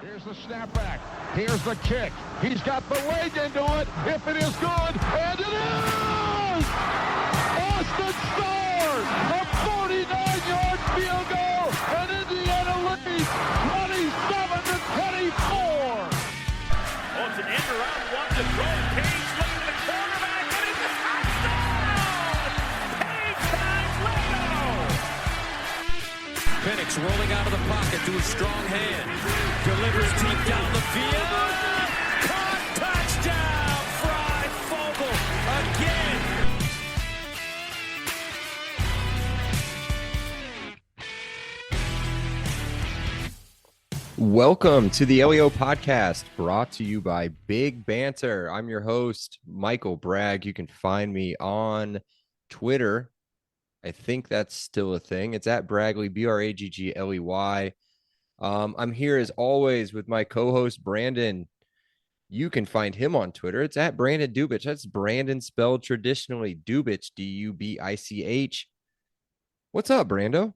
Here's the snapback. Here's the kick. He's got the leg into it. If it is good, and it is! Austin scores! A 49-yard field goal, and Indiana leads 27-24. Oh, it's an end around one to throw. Page looking at the quarterback, and it's a touchdown! Page times Leno! Penix rolling out of the pocket to a strong hand. Delivers deep down the field. Caught, touchdown! Fry Fogle again. Welcome to the LEO podcast, brought to you by Big Banter. I'm your host, Michael Bragg. You can find me on Twitter. I think that's still a thing. It's at Bragley, Braggley. I'm here as always with my co-host, Brandon. You can find him on Twitter. It's at Brandon Dubich. That's Brandon spelled traditionally. Dubich, Dubich. What's up, Brando?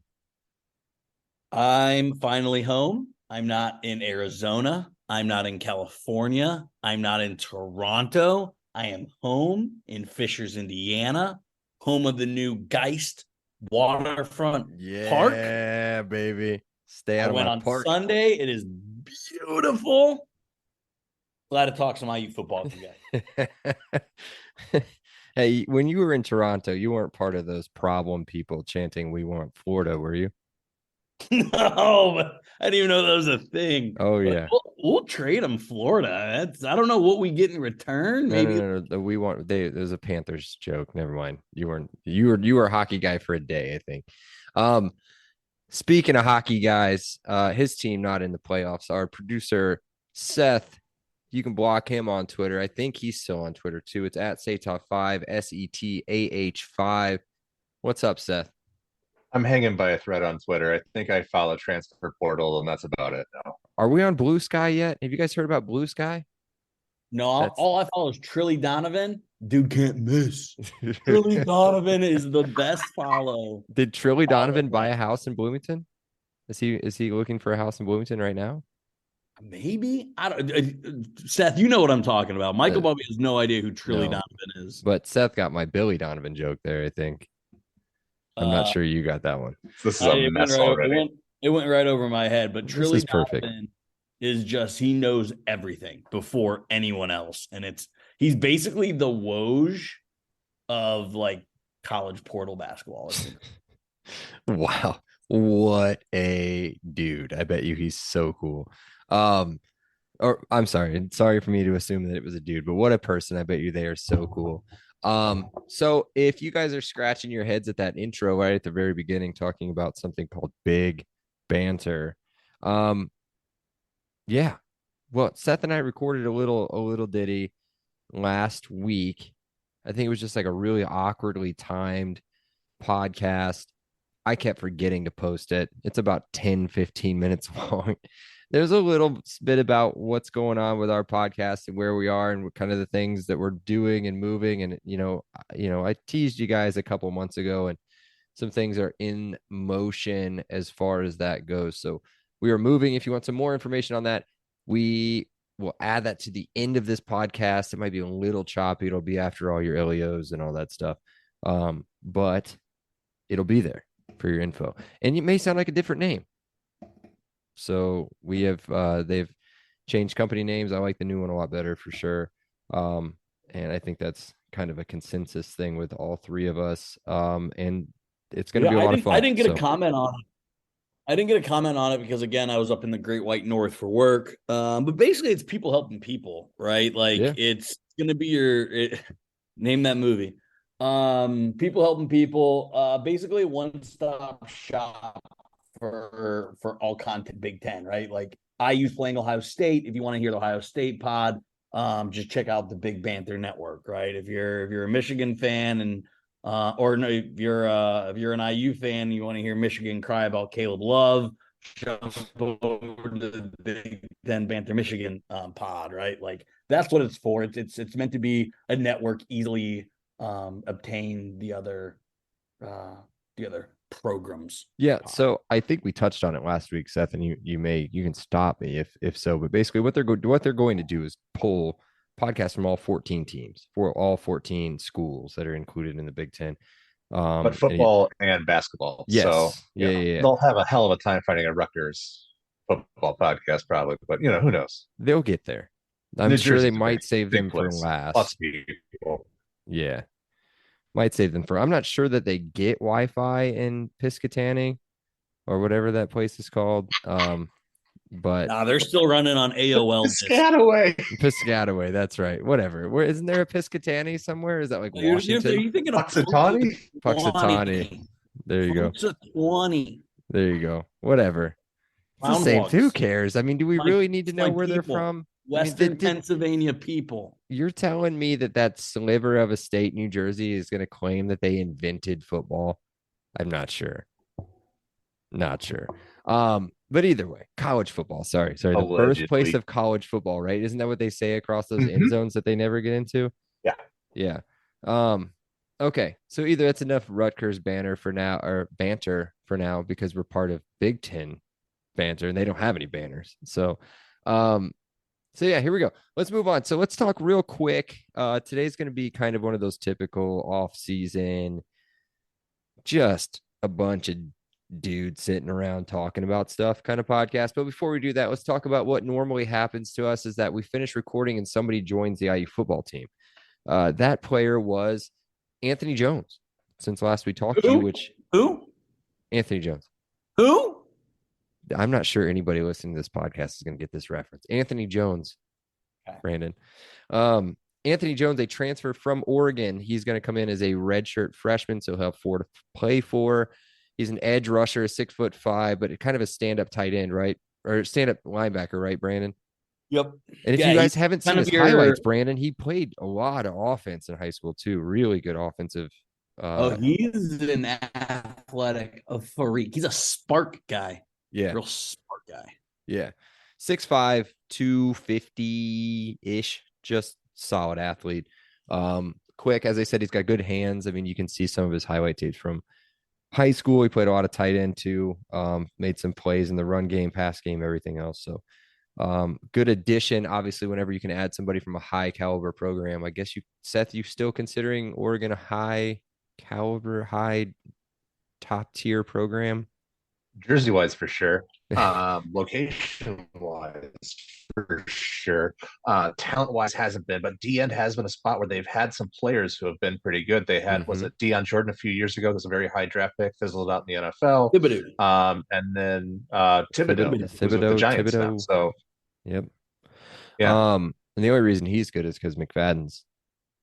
I'm finally home. I'm not in Arizona. I'm not in California. I'm not in Toronto. I am home in Fishers, Indiana, home of the new Geist waterfront park. Yeah, baby. Stay out I of went my on park. Sunday. It is beautiful. Glad to talk some IU football today. Hey, when you were in Toronto, you weren't part of those problem people chanting, "We want Florida," were you? No, but I didn't even know that was a thing. Oh, But yeah. we'll trade them Florida. I don't know what we get in return. Maybe No. We want. There's a Panthers joke. Never mind. You weren't. You were a hockey guy for a day, I think. Speaking of hockey guys, his team not in the playoffs. Our producer Seth, you can block him on Twitter. I think he's still on Twitter too. It's at Setah5, SETAH5. What's up, Seth? I'm hanging by a thread on Twitter. I think I follow Transfer Portal, and that's about it now. Are we on Blue Sky yet? Have you guys heard about Blue Sky? No, all I follow is Trilly Donovan. Dude can't miss. Trilly Donovan is the best follow. Did Trilly Donovan buy a house in Bloomington? Is he looking for a house in Bloomington right now? Maybe I don't. Seth, you know what I'm talking about. Michael Bobby has no idea who Trilly No. Donovan is. But Seth got my Billy Donovan joke there, I think. I'm not sure you got that one. This is a mess already. It went right over my head. But Trilly is perfect. Donovan is just, he knows everything before anyone else, and he's basically the Woj of like college portal basketball. Wow. What a dude. I bet you he's so cool. Or I'm sorry for me to assume that it was a dude, but what a person. I bet you they are so cool. So if you guys are scratching your heads at that intro right at the very beginning, talking about something called Big Banter, yeah. Well, Seth and I recorded a little ditty last week. I think it was just like a really awkwardly timed podcast. I kept forgetting to post it. It's about 10-15 minutes long. There's a little bit about what's going on with our podcast and where we are and what kind of the things that we're doing and moving. And, I teased you guys a couple months ago, and some things are in motion as far as that goes. So we are moving. If you want some more information on that, we will add that to the end of this podcast. It might be a little choppy. It'll be after all your LEOs and all that stuff. But it'll be there for your info. And it may sound like a different name. So we have they've changed company names. I like the new one a lot better for sure. And I think that's kind of a consensus thing with all three of us. And it's going to be a lot of fun. I didn't get a comment on it. I didn't get a comment on it because, again, I was up in the Great White North for work. But basically, it's people helping people, right? Like, It's going to be name that movie. People helping people. Basically, one-stop shop for all content Big Ten, right? Like, IU's playing Ohio State. If you want to hear the Ohio State pod, just check out the Big Banter Network, right? If you're a Michigan fan and if you're an IU fan and you want to hear Michigan cry about Caleb Love, jump over to the Big Ten Banter Michigan pod, right? Like, that's what it's for. It's meant to be a network, easily obtain the other programs. Yeah, so I think we touched on it last week, Seth, and you can stop me if so. But basically, what they're going to do is pull podcasts from all 14 teams, for all 14 schools that are included in the Big Ten. But football and basketball. So yes, yeah. they'll have a hell of a time finding a Rutgers football podcast, probably. But who knows? They'll get there. I'm New sure they Jersey's a might save big them for place. last. Lots of people. Yeah, might save them for. I'm not sure that they get Wi-Fi in Piscataway or whatever that place is called. But they're still running on AOL. Piscataway, that's right. Whatever. Where isn't there a Piscataway somewhere? Is that like Washington? Are you thinking of Puxatawny? There you go. Puxatawny. There you go. Whatever. It's the same. Who cares? I mean, do we really need to know where they're from? Western Pennsylvania people. You're telling me that sliver of a state, New Jersey, is going to claim that they invented football? I'm not sure. Not sure. But either way, college football. Sorry. The birthplace of college football, right? Isn't that what they say across those end zones that they never get into? Yeah. Okay. So either that's enough Rutgers banter for now, because we're part of Big Ten banter, and they don't have any banners. So yeah, here we go. Let's move on. So let's talk real quick. Today's going to be kind of one of those typical off-season, just a bunch of dude sitting around talking about stuff kind of podcast. But before we do that, let's talk about what normally happens to us is that we finish recording and somebody joins the IU football team. That player was Anthony Jones since last we talked to you, who? Anthony Jones. Who? I'm not sure anybody listening to this podcast is going to get this reference. Anthony Jones, okay. Brandon. Anthony Jones, a transfer from Oregon. He's going to come in as a redshirt freshman, so he'll have 4 to play for. He's an edge rusher, 6'5", but kind of a stand-up tight end, right? Or stand-up linebacker, right, Brandon? Yep. And if you guys haven't seen his highlights, Brandon, he played a lot of offense in high school too. Really good offensive. He's an athletic freak. He's a spark guy. Yeah. Real spark guy. Yeah. 6'5", 250-ish, just solid athlete. Quick, as I said, he's got good hands. I mean, you can see some of his highlight tapes from high school. He played a lot of tight end too. Made some plays in the run game, pass game, everything else. So good addition. Obviously, whenever you can add somebody from a high caliber program, I guess Seth, you still considering Oregon a high caliber, high top tier program? Jersey wise for sure. Location wise for sure. Talent wise hasn't been, but D end has been a spot where they've had some players who have been pretty good. They had was it Deion Jordan a few years ago? It was a very high draft pick, fizzled out in the NFL. Thibodeau. And then Thibodeau who's with the Giants now. So yep. Yeah. And the only reason he's good is because McFadden's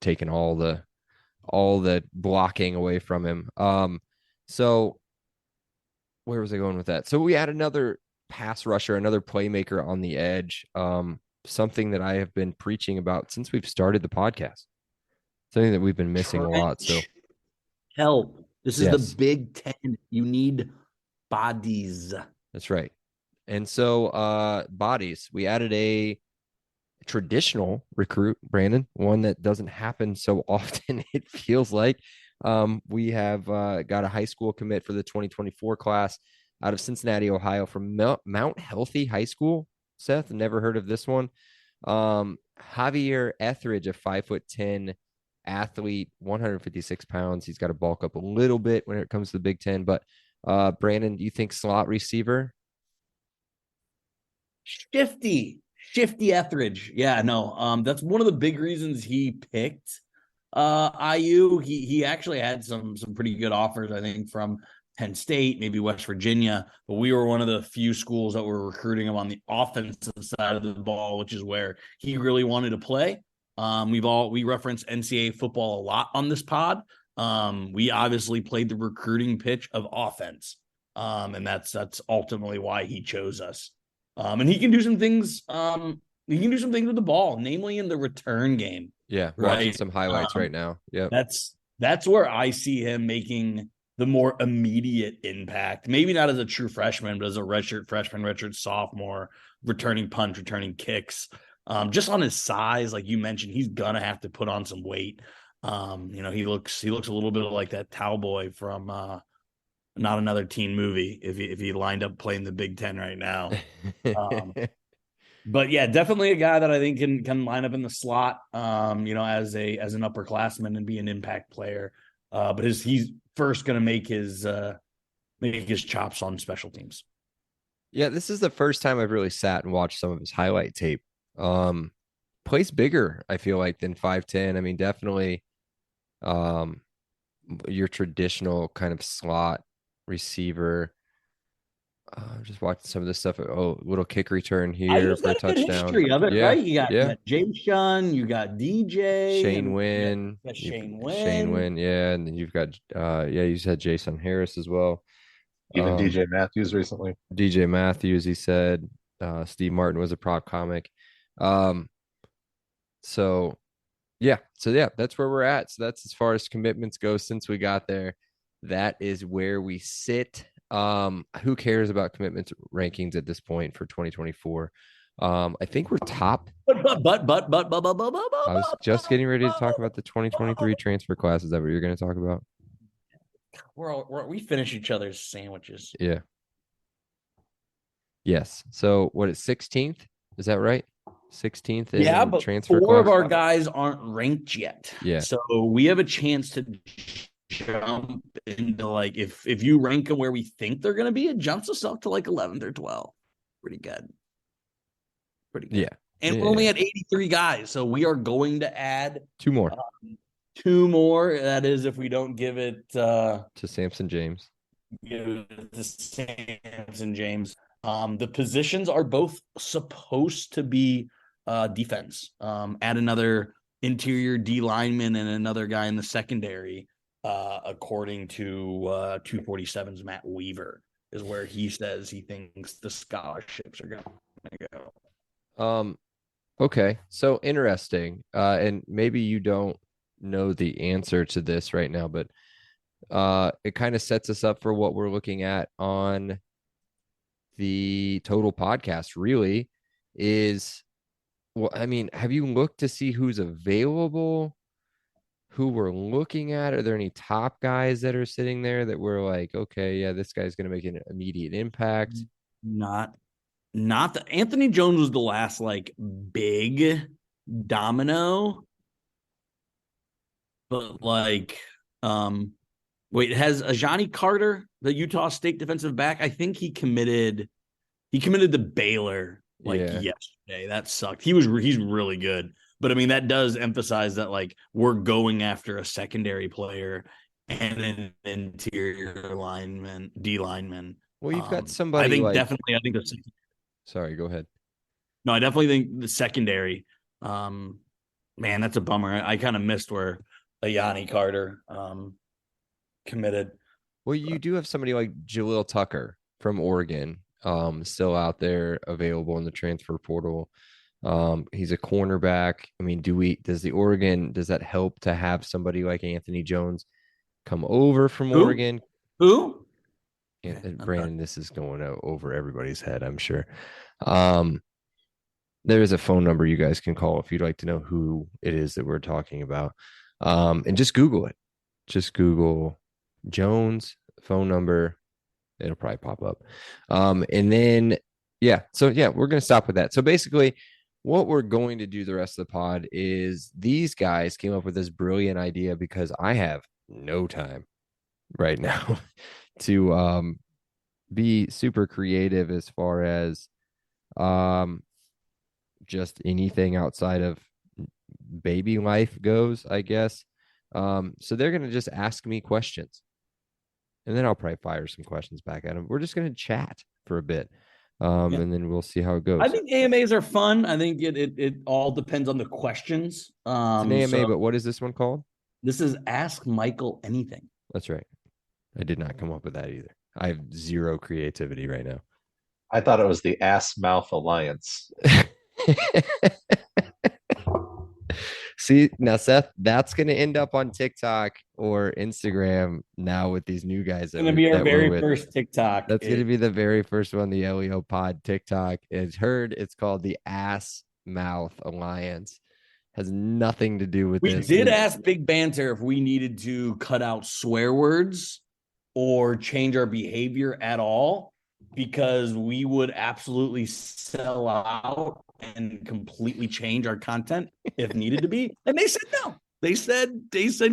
taken all the blocking away from him. So where was I going with that? So we had another pass rusher, another playmaker on the edge. Something that I have been preaching about since we've started the podcast. Something that we've been missing a lot. So help. This is the Big Ten. You need bodies. That's right. And so bodies. We added a traditional recruit, Brandon, one that doesn't happen so often, it feels like. We have got a high school commit for the 2024 class out of Cincinnati, Ohio, from Mount Healthy High School. Seth, never heard of this one. Javier Etheridge, a 5'10" athlete, 156 pounds. He's got to bulk up a little bit when it comes to the Big Ten. But Brandon, do you think slot receiver? Shifty Etheridge. Yeah, no. That's one of the big reasons he picked IU. He actually had some pretty good offers, I think, from Penn State, maybe West Virginia, but we were one of the few schools that were recruiting him on the offensive side of the ball, which is where he really wanted to play. We reference NCAA football a lot on this pod. We obviously played the recruiting pitch of offense, and that's ultimately why he chose us. And he can do some things. He can do some things with the ball, namely in the return game. Yeah, watching some highlights right now. Yeah, that's where I see him making the more immediate impact. Maybe not as a true freshman, but as a redshirt freshman, redshirt sophomore, returning punts, returning kicks. Just on his size, like you mentioned, he's gonna have to put on some weight. He looks a little bit like that Towboy from not another teen movie if he lined up playing the Big Ten right now. But yeah, definitely a guy that I think can line up in the slot, as an upperclassman and be an impact player. But he's first going to make his chops on special teams. Yeah, this is the first time I've really sat and watched some of his highlight tape. Plays bigger, I feel like, than 5'10". I mean, definitely your traditional kind of slot receiver. Just watching some of this stuff. Oh, little kick return here for a touchdown. History of it, yeah, right? You got James Shun, you got DJ, Shane Wynn, Shane Wynn, Shane Wynn, yeah, and then you've got you said Jason Harris as well. Even DJ Matthews recently. DJ Matthews, he said. Steve Martin was a prop comic. So that's where we're at. So that's as far as commitments go since we got there. That is where we sit. Who cares about commitment rankings at this point for 2024? I think we're top. But I was just getting ready to talk about the 2023 transfer class. Is that what you're going to talk about? We finish each other's sandwiches. Yeah. Yes. So what is 16th? Is that right? 16th. Yeah, but transfer four class? of our guys aren't ranked yet. Yeah. So we have a chance to jump into like if you rank them where we think they're going to be, it jumps us up to like 11th or 12th. Pretty good. Yeah. And we're only at 83 guys, so we are going to add two more. That is, if we don't give it to Samson James. Give it to Samson James. The positions are both supposed to be defense. Add another interior D lineman and another guy in the secondary. According to 247's Matt Weaver, is where he says he thinks the scholarships are going to go. Okay, so interesting. And maybe you don't know the answer to this right now, but it kind of sets us up for what we're looking at on the total podcast. Really, is have you looked to see who's available? Who we're looking at? Are there any top guys that are sitting there that we're like, okay, yeah, this guy's going to make an immediate impact? Not the Anthony Jones was the last like big domino, but like, has Ajani Carter, the Utah State defensive back? I think he committed to Baylor yesterday. That sucked. He's really good. But I mean, that does emphasize that like we're going after a secondary player and an interior lineman, D lineman. Well, you've got somebody. I think definitely. I think the. Sorry, go ahead. No, I definitely think the secondary. Man, that's a bummer. I kind of missed where Ayani Carter committed. Well, you do have somebody like Jaleel Tucker from Oregon, still out there available in the transfer portal. He's a cornerback. I mean, does that help to have somebody like Anthony Jones come over from Oregon? Who? Brandon, this is going over everybody's head, I'm sure. There is a phone number you guys can call if you'd like to know who it is that we're talking about. And just Google it. Just Google Jones phone number. It'll probably pop up. And then, we're going to stop with that. So basically, what we're going to do the rest of the pod is these guys came up with this brilliant idea because I have no time right now to be super creative as far as just anything outside of baby life goes, I guess. So they're going to just ask me questions and then I'll probably fire some questions back at them. We're just going to chat for a bit. And then we'll see how it goes. I think AMAs are fun. I think it all depends on the questions. It's an AMA, but what is this one called? This is Ask Michael Anything. That's right. I did not come up with that either. I have zero creativity right now. I thought it was the Ass Mouth Alliance. See, now, Seth, that's going to end up on TikTok or Instagram now with these new guys. It's going to be our very first TikTok. That's going to be the very first one, the LEO Pod TikTok. It's called the Ass Mouth Alliance. Has nothing to do with this. We did ask Big Banter if we needed to cut out swear words or change our behavior at all, because we would absolutely sell out and completely change our content if needed to be. And they said no. They said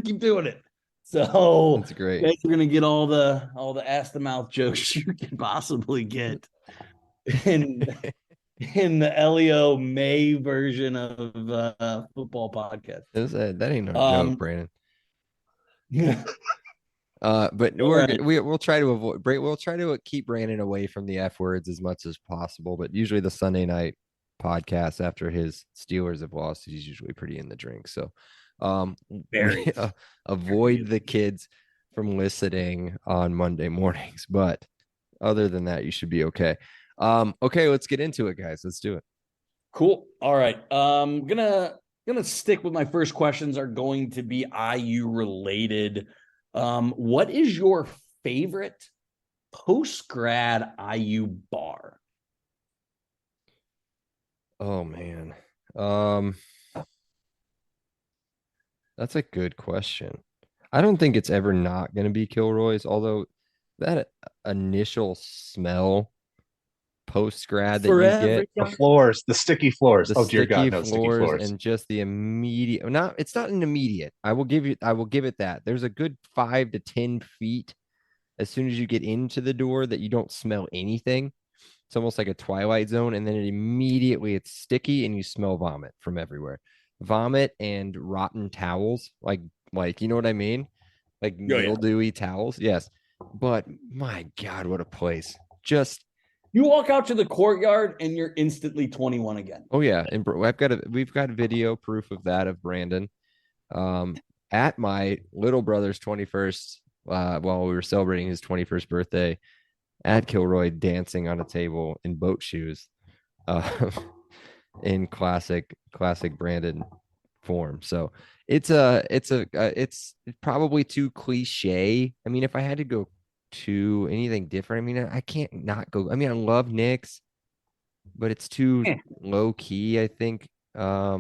keep doing it. So That's great. guys, we're gonna get all the ass to mouth jokes you can possibly get in the Elio May version of football podcast. That ain't no joke, Brandon. Yeah. But Right. we'll try to avoid. We'll try to keep Brandon away from the F words as much as possible. But usually the Sunday night podcast after his Steelers have lost, he's usually pretty in the drink. So, Very. avoid the kids from listening on Monday mornings. But other than that, you should be okay. Okay, let's get into it, guys. Let's do it. Cool. All right. Gonna stick with my first questions are going to be IU related. What is your favorite post-grad IU bar? Oh man. That's a good question. I don't think it's ever not going to be Kilroy's, although that initial smell post grad that For you every get, The floors, the sticky floors. the Oh dear sticky God, no sticky floors floors. and just the immediate, it's not an immediate. I will give it that. There's a good 5 to 10 feet as soon as you get into the door that you don't smell anything. It's almost like a twilight zone, and then it's sticky and you smell vomit from everywhere. Vomit and rotten towels, like you know what I mean? Like mildewy towels. Yes. But my God, what a place. Just You walk out to the courtyard and you're instantly 21 again. oh yeah. And we've got video proof of that of Brandon. At my little brother's 21st, while we were celebrating his 21st birthday at Kilroy, dancing on a table in boat shoes, in classic Brandon form. So it's probably too cliche. I mean, if I had to go to anything different, I mean, I can't not go. I mean, I love Nick's, but it's too low key, I think. I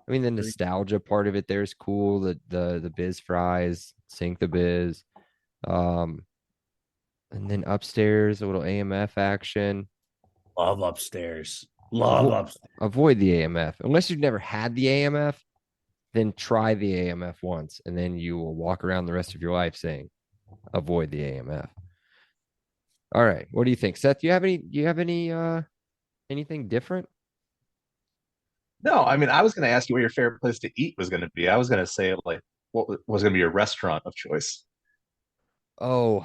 mean, the nostalgia part of it there's cool. The biz fries, sink the biz. And then upstairs, a little AMF action. Love upstairs. Avoid the AMF. Unless you've never had the AMF, then try the AMF once, and then you will walk around the rest of your life saying, avoid the AMF. All right. What do you think? Seth, do you have any anything different? No, I mean, I was going to ask you where your favorite place to eat was going to be. I was going to say like what was going to be your restaurant of choice. Oh,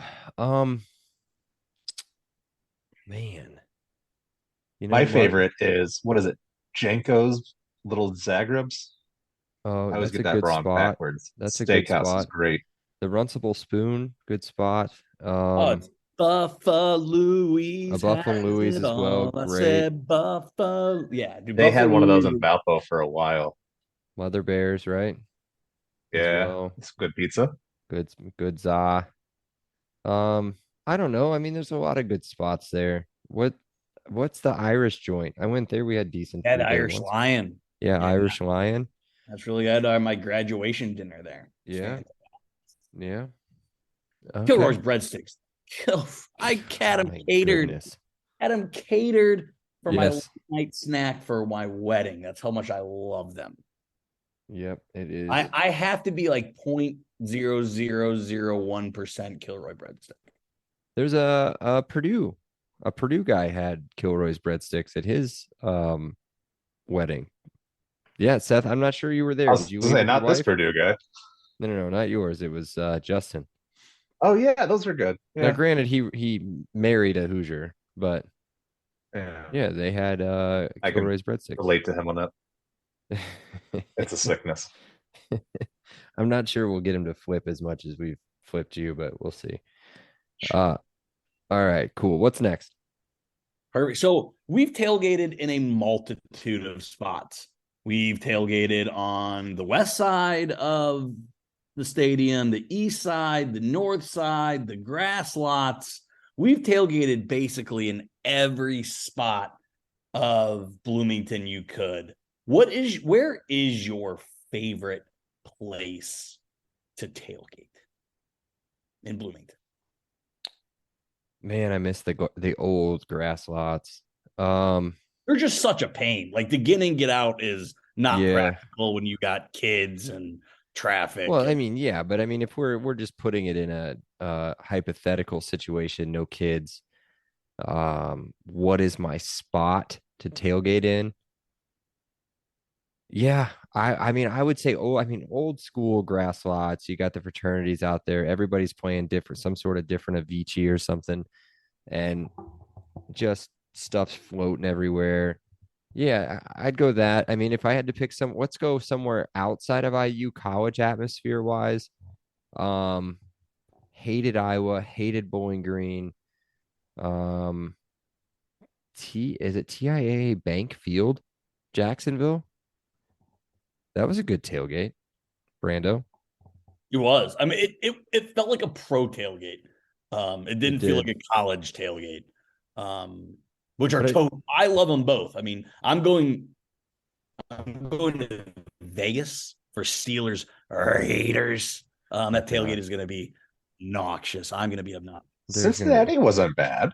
man. You know My what? favorite is what is it? Janko's Little Zagreb's. Oh, I always that's a get that good wrong spot. backwards. That's a good Steakhouse is spot. great. The Runcible Spoon, good spot. It's Buffalo A Louise Buffalo has Louise it as well, all. I great. said Buffalo. Yeah, dude, They had Buffalo one of those in Louise. Valpo for a while. Mother Bears, right? As Yeah, well. it's good pizza. Good za. I don't know. I mean, there's a lot of good spots there. What's the Irish joint? I went there. We had decent Had food there Irish once. Lion. Yeah, Yeah. Irish Lion. That's really good. My graduation dinner there. Yeah. Yeah. Kilroy's Okay. breadsticks. I had them My catered. goodness. Had them catered for my Yes. night snack for my wedding. That's how much I love them. Yep, it is. I have to be like 0.0001% Kilroy breadstick. There's a Purdue guy had Kilroy's breadsticks at his wedding. Yeah, Seth, I'm not sure you were there. I was Did you gonna leave say with your not this wife? Purdue guy. No, not yours. It was Justin. Oh yeah, those are good. Now, Yeah, granted, he married a Hoosier, but yeah. yeah, they had I can Kilroy's breadsticks. relate to him on that. It's a sickness. I'm not sure we'll get him to flip as much as we've flipped you, but we'll see. All right, cool. What's next? Perfect. So we've tailgated in a multitude of spots. We've tailgated on the west side of the stadium, the east side, the north side, the grass lots. We've tailgated basically in every spot of Bloomington you could. Where is your favorite place to tailgate in Bloomington? Man, I miss the old grass lots. They're just such a pain. Like the get in, get out is not Yeah. practical when you got kids and traffic. Well, I And mean, yeah, but I mean, if we're just putting it in a hypothetical situation, no kids, what is my spot to tailgate in? Yeah, I mean, I would say, oh, I mean, old school grass lots. You got the fraternities out there. Everybody's playing different, some sort of different Avicii or something, and just stuff's floating everywhere. Yeah, I'd go that. I mean, if I had to pick let's go somewhere outside of IU college atmosphere wise. Um, hated Iowa, hated Bowling Green. Um, is it TIAA Bank Field, Jacksonville? That was a good tailgate, Brando. it was. I mean, it felt like a pro tailgate. It It didn't feel like did. a college tailgate. Which are But I love them both. I mean, I'm going to Vegas for Steelers Raiders. That tailgate God, is going to be noxious. I'm going to be obnoxious. there's gonna be Cincinnati wasn't bad.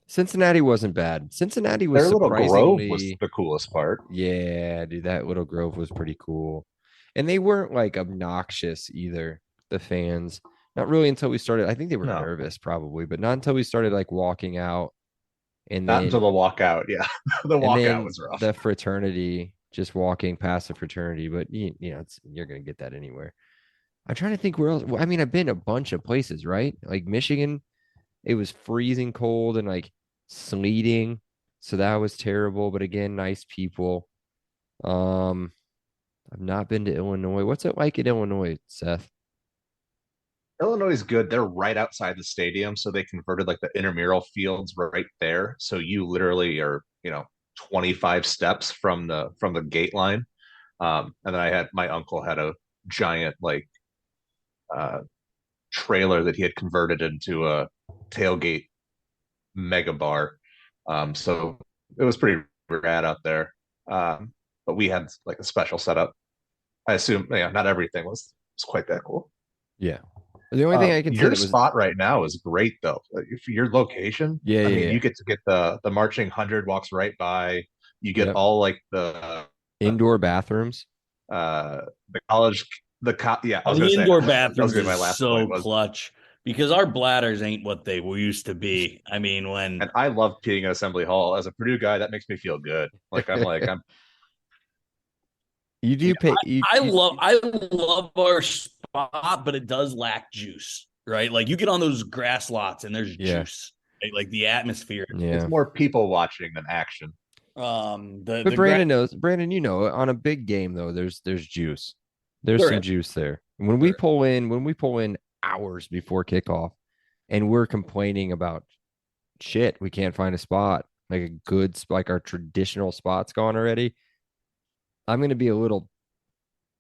Cincinnati wasn't bad. Cincinnati was Their little grove was surprisingly, the coolest part. yeah, dude, that little grove was pretty cool. And they weren't like obnoxious either, the fans. Not really until we started. I think they were No, nervous probably, but not until we started like walking out and not until then the walkout. Yeah, the and walkout then was rough. the fraternity, just walking past the fraternity, but you know, you're gonna get that anywhere. I'm trying to think where else. Well, I mean, I've been a bunch of places, right? Like Michigan, it was freezing cold and like sleeting, so that was terrible. But again, nice people. Um, I've not been to Illinois. What's it like in Illinois, Seth? Illinois is good. They're right outside the stadium, so they converted like the intramural fields right there. So you literally are, 25 steps from the gate line. And then my uncle had a giant like uh, trailer that he had converted into a tailgate mega bar. So it was pretty rad out there. But we had like a special setup. I assume, yeah, not everything was quite that cool. Yeah. The only thing I can say Your that was, spot right now is great though. Like, if your location, yeah, I yeah, mean, yeah. you get to get the marching hundred walks right by. You get Yep. all like Indoor bathrooms. uh the college yeah, I was gonna The say indoor that was bathrooms gonna be my is last point so was, clutch because our bladders ain't what they used to be. I mean, and when I love peeing at Assembly Hall as a Purdue guy. That makes me feel good. I'm You you do pay I love our spot, but it does lack juice, right? Like you get on those grass lots and there's yeah, juice, right? Like the atmosphere. it's yeah. more people watching than action. But The grass Brandon knows. Brandon, you know, on a big game though, there's juice. There's there some is. juice there. When we pull in hours before kickoff, and we're complaining about shit, we can't find a spot like a good like our traditional spot's gone already. I'm gonna be a little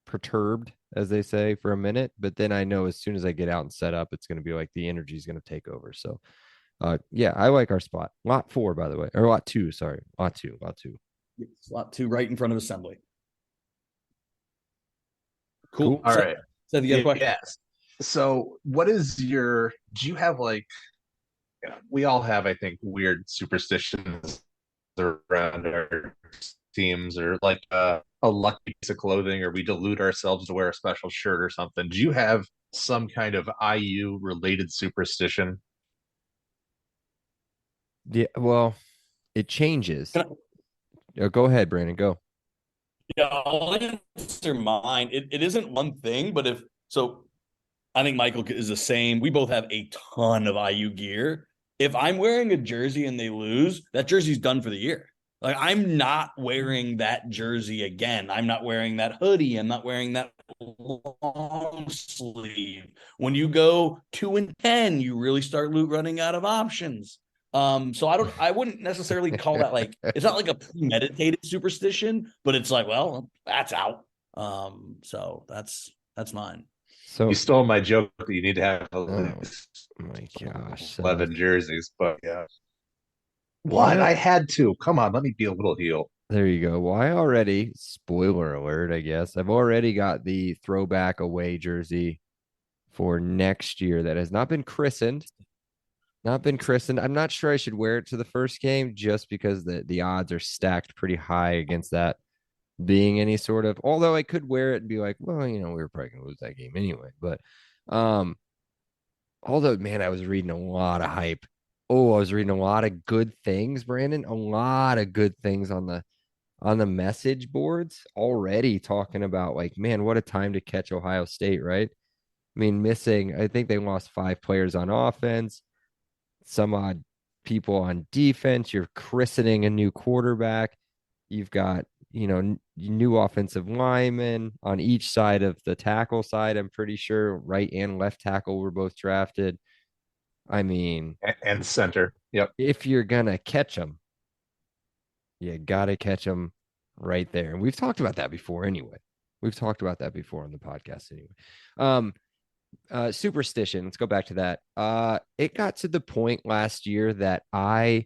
perturbed, as they say, for a minute, but then I know as soon as I get out and set up, it's gonna be like the energy is gonna take over. So, yeah, I like our spot. Lot 4, by the way, or lot 2. Sorry, lot two. Slot 2 right in front of assembly. Cool. Cool. All right. Seth, you got a question? Yes. So do you have like, we all have, I think, weird superstitions around our teams, or like a lucky piece of clothing, or we delude ourselves to wear a special shirt or something. Do you have some kind of IU related superstition? Yeah, well, it changes. Go ahead, Brandon. Go. Yeah, I'll answer mine. It isn't one thing, but I think Michael is the same. We both have a ton of IU gear. If I'm wearing a jersey and they lose, that jersey's done for the year. Like I'm not wearing that jersey again. I'm not wearing that hoodie. I'm not wearing that long sleeve. When you go 2-10, you really start running out of options. So I wouldn't necessarily call that like it's not like a premeditated superstition, but it's like, well, that's out. So that's mine. So, You stole my joke that you need to have at oh least my gosh, 11 jerseys, but yeah. What? why? I had to. Come on, let me be a little heel. There you go. Why already? Spoiler alert, I guess. I've already got the throwback away jersey for next year that has not been christened. Not been christened. I'm not sure I should wear it to the first game just because the odds are stacked pretty high against that being any sort of, although I could wear it and be like, well, we were probably gonna lose that game anyway. But um, although man, I was reading a lot of hype. Oh, I was reading a lot of good things, Brandon. A lot of good things on the message boards already talking about like, man, what a time to catch Ohio State, right? I mean, I think they lost 5 players on offense, some odd people on defense. You're christening a new quarterback. You've got, new offensive linemen on each side of the tackle side. I'm pretty sure right and left tackle were both drafted. I mean, and center. Yep. if you're going to catch them, you got to catch them right there. And we've talked about that before anyway. We've talked about that before on the podcast anyway. Superstition, let's go back to that. It got to the point last year that I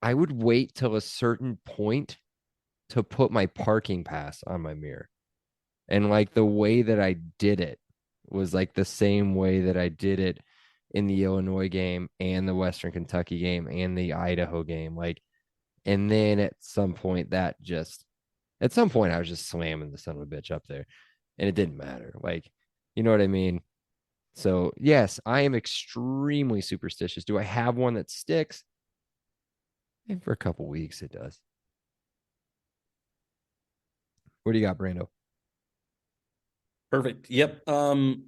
would wait till a certain point to put my parking pass on my mirror. And like the way that I did it was like the same way that I did it in the Illinois game and the Western Kentucky game and the Idaho game. And then at some point I was just slamming the son of a bitch up there and it didn't matter. You know what I mean? So yes, I am extremely superstitious. Do I have one that sticks? And for a couple weeks it does. What do you got, Brando? Perfect. Yep.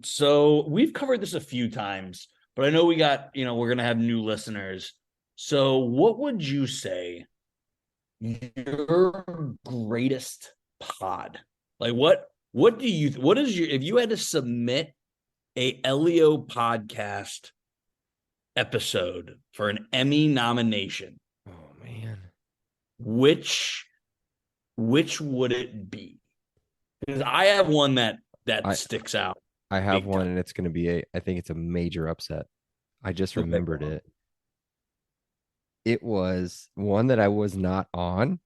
So we've covered this a few times, but I know we're going to have new listeners. So what would you say your greatest pod? Like what if you had to submit a Elio podcast episode for an Emmy nomination? Oh man. Which would it be? Because I have one that sticks out. I have one, and it's going to be I think it's a major upset. I just remembered it. It was one that I was not on,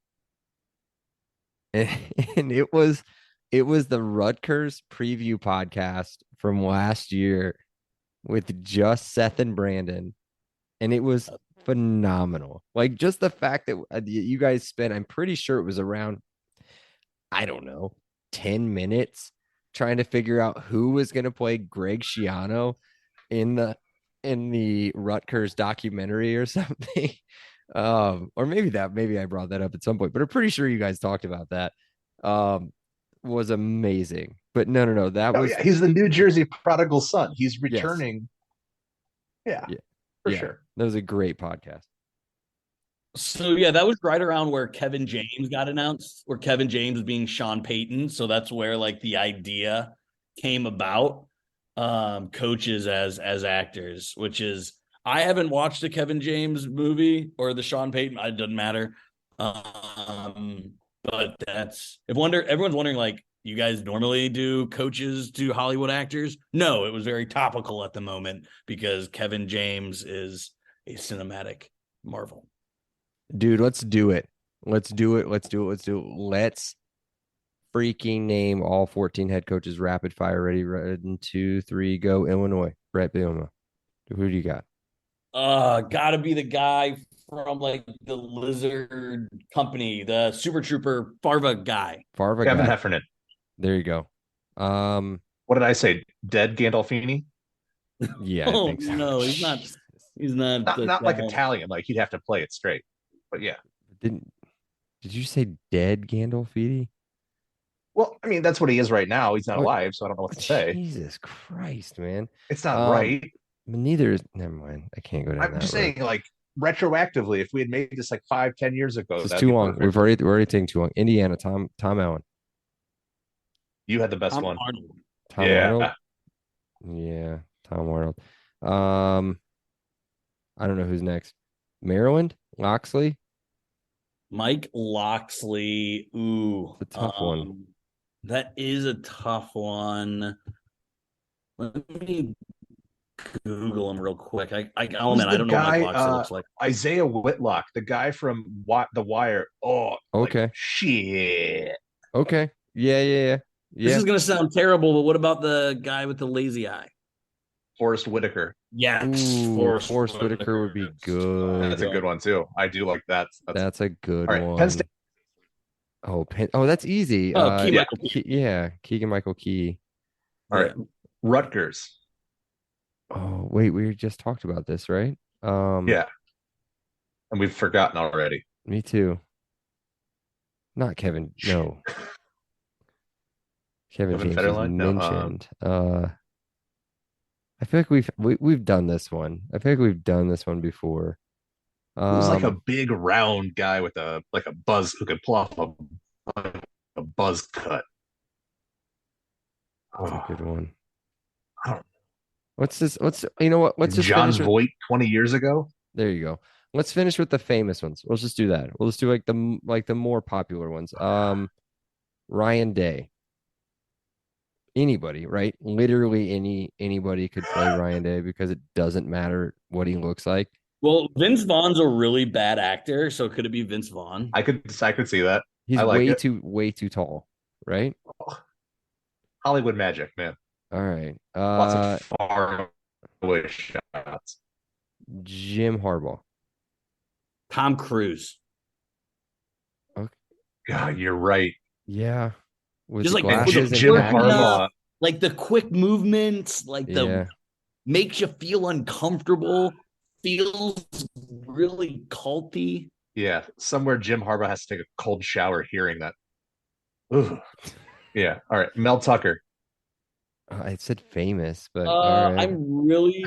and it was the Rutgers preview podcast from last year with just Seth and Brandon, and it was phenomenal. Like just the fact that you guys spent, I'm pretty sure it was around, I don't know, 10 minutes trying to figure out who was going to play Greg Schiano in the Rutgers documentary or something. Or maybe I brought that up at some point, but I'm pretty sure you guys talked about that. Was amazing. But no, yeah, he's the New Jersey prodigal son. He's returning. Yes. Yeah, for sure. That was a great podcast. So yeah, that was right around where Kevin James got announced, where Kevin James being Sean Payton. So that's where like the idea came about. Coaches as actors, which is, I haven't watched the Kevin James movie or the Sean Payton. It doesn't matter. But everyone's wondering, like, you guys normally do coaches to Hollywood actors? No, it was very topical at the moment because Kevin James is a cinematic marvel. Dude, let's do it. Let's freaking name all 14 head coaches rapid fire. Ready? 1, 2, 3, go. Illinois. Brett Bielema. Who do you got? Gotta be the guy from like the Lizard Company, the Super Trooper Farva guy. Kevin Heffernan. There you go. What did I say? Dead Gandolfini? Yeah, I think so. No, he's not. He's not like Italian. Like he'd have to play it straight. But yeah. Did you say dead Gandolfini? Well, I mean, that's what he is right now. He's not alive, so I don't know what to say. Jesus Christ, man. It's not right. Neither is, never mind. I can't go down I'm just saying, like, retroactively, if we had made this like 5-10 years ago. It's too long. We're already taking too long. Indiana, Tom Allen. You had the best one. Arnold. Tom Arnold? Yeah, Tom Arnold. I don't know who's next. Maryland? Loxley? Mike Loxley. Ooh. It's a tough one. That is a tough one. Let me Google him real quick. I don't know what Mike Loxley looks like. Isaiah Whitlock, the guy from The Wire. Oh, okay. Like, shit. Okay. Yeah. This is gonna sound terrible, but what about the guy with the lazy eye? Forrest Whitaker. Yes, Ooh, Forrest Whitaker would be That's good. a good one too. I do like that. That's a good all right. Penn one. State. Oh, that's easy. Oh, Key Yeah. Michael. Yeah, Keegan Michael Key. All right. Yeah. Rutgers. Oh, wait, we just talked about this, right? Yeah. And we've forgotten already. Me too. Not Kevin. No, Kevin Kevin James was Federline? No. mentioned. I feel like we've done this one. I feel like we've done this one before. It was like a Um, big round guy with a buzz who could pull off a buzz cut. that's a good one. I don't What's this? You know what? Let's just John finish with. Voight 20 years ago. There you go. Let's finish with the famous ones. Let's just do that. We'll just do like the more popular ones. Ryan Day. Anybody, right? Literally anybody could play Ryan Day because it doesn't matter what he looks like. Well, Vince Vaughn's a really bad actor, so could it be Vince Vaughn? I could see that. He's I like it. way too tall, right? Hollywood magic, man. All right. Lots of far away shots. Jim Harbaugh. Tom Cruise. God, you're right. Yeah. With Just the like glasses and Jim khakis. Harbaugh. Like the quick movements, like the makes you feel uncomfortable, feels really culty. Yeah, somewhere Jim Harbaugh has to take a cold shower hearing that. Ooh. Yeah. All right. Mel Tucker. I said famous, but all right. I'm really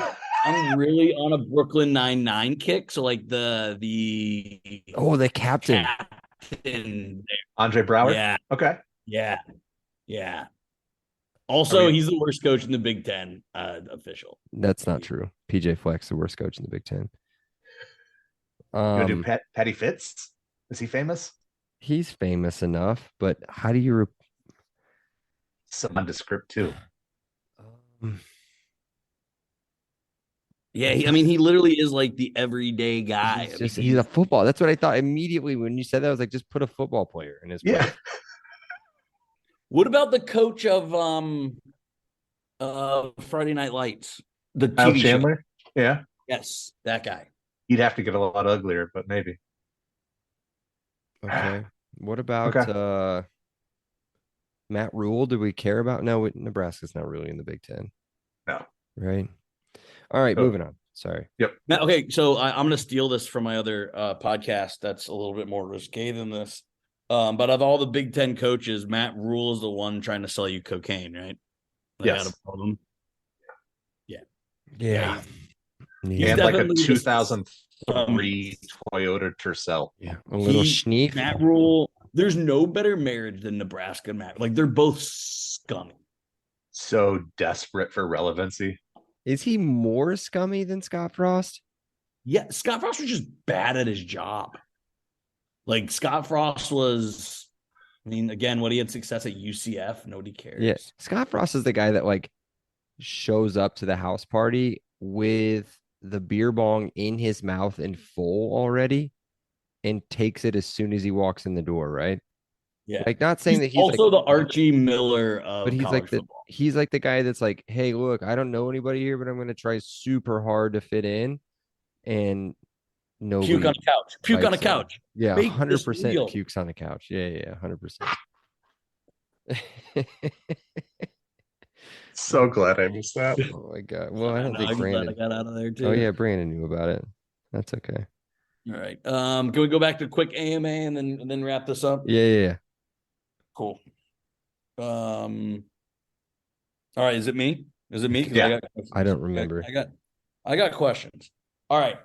on a Brooklyn Nine-Nine kick. So like the the captain. Andre Brower. Yeah. Okay. Yeah. Also, he's the worst coach in the Big Ten official. That's not true. PJ Fleck's the worst coach in the Big Ten. You want to do Patty Fitz? Is he famous? He's famous enough, but how do you Some nondescript too. Yeah, he literally is like the everyday guy. He's a football. That's what I thought immediately when you said that. I was like, just put a football player in his place. What about the coach of Friday Night Lights? The Kyle TV Chandler? Show? Yeah. Yes, that guy. He'd have to get a lot uglier, but maybe. Okay. What about Matt Rule? Do we care about? No, Nebraska's not really in the Big Ten. No. Right. All right, moving on. Sorry. Yep. Okay, so I'm going to steal this from my other podcast that's a little bit more risque than this. But of all the Big Ten coaches, Matt Rule is the one trying to sell you cocaine, right? Yes. Out of problem. Yeah. He had like a 2003 Toyota Tercel. Yeah. A little schneef. Matt Rule. There's no better marriage than Nebraska and Matt. Like they're both scummy. So desperate for relevancy. Is he more scummy than Scott Frost? Yeah, Scott Frost was just bad at his job. Like Scott Frost was, again, when he had success at UCF, nobody cares. Yeah, Scott Frost is the guy that like shows up to the house party with the beer bong in his mouth and full already and takes it as soon as he walks in the door, right? Yeah. Like not saying that he's also like, the Archie Miller of but football. He's like the guy that's like, hey, look, I don't know anybody here, but I'm going to try super hard to fit in and nobody puke on a couch. Puke on a couch. Yeah, 100% puke pukes on the couch. Yeah, 100%. So glad I missed that. Oh my god. Well, I don't think Brandon. I got out of there too. Oh yeah, Brandon knew about it. That's okay. All right. Can we go back to quick AMA and then wrap this up? Yeah. Cool. All right. Is it me? Yeah. I don't remember. I got questions. All right.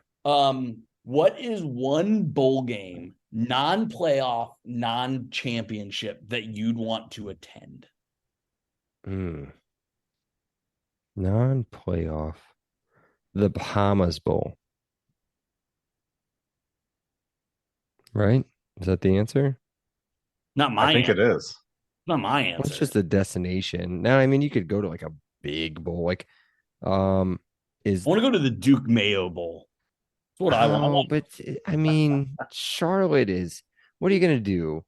What is one bowl game, non-playoff, non-championship that you'd want to attend? Non-playoff. The Bahamas Bowl. Right? Is that the answer? Not my I think answer. it is. Not my answer. Well, it's just a destination. Now, you could go to like a big bowl. Like, I want to go to the Duke Mayo Bowl. That's what I want. But Charlotte is. What are you gonna do?